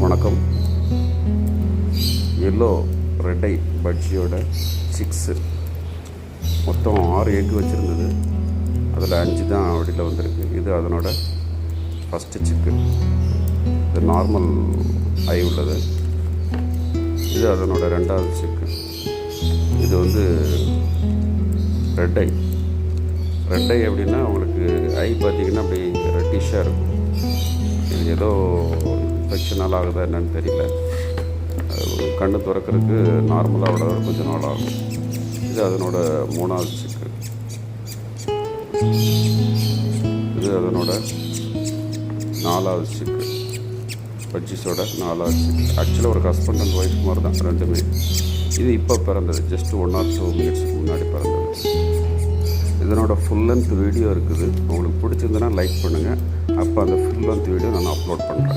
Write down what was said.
வணக்கம். Yellow red ஐ பட்ஜியோட six மொத்தம் 6 egg வச்சுருந்தது. அதில் 5 தான் வெளியில் வந்திருக்கு. இது அதனோட ஃபஸ்ட்டு சிக்கு. இது நார்மல் ஐ உள்ளது. இது அதனோட 2வது சிக்கு. இது வந்து ரெட் ஐ. ரெட் ஐ அப்படின்னா உங்களுக்கு ஐ பார்த்திங்கன்னா அப்படி ரெட்டிஷாக இருக்கும். இது ஏதோ இன்ஃபெக்ஷனால் ஆகுதா என்னன்னு தெரியல. கண்ணு திறக்கிறதுக்கு நார்மலாக விட கொஞ்சம் நாள் ஆகும். இது அதனோட 3வது சிக்கு. இது அதனோட 4வது சிக்கு. பட்ஜிஸோட 4வது சிக்கு. ஆக்சுவலாக ஒரு ஹஸ்பண்ட் அண்ட் ஒய்ஃப் மாதிரி தான் ரெண்டுமே. இது இப்போ பிறந்தது, ஜஸ்ட் 1 or 2 minutes முன்னாடி பிறந்தது. இதனோட ஃபுல் லென்த் வீடியோ இருக்குது. உங்களுக்கு பிடிச்சிருந்ததுன்னா லைக் பண்ணுங்கள். அப்போ அந்த ஃபுல் லென்த் வீடியோ நான் அப்லோட் பண்ணுறேன்.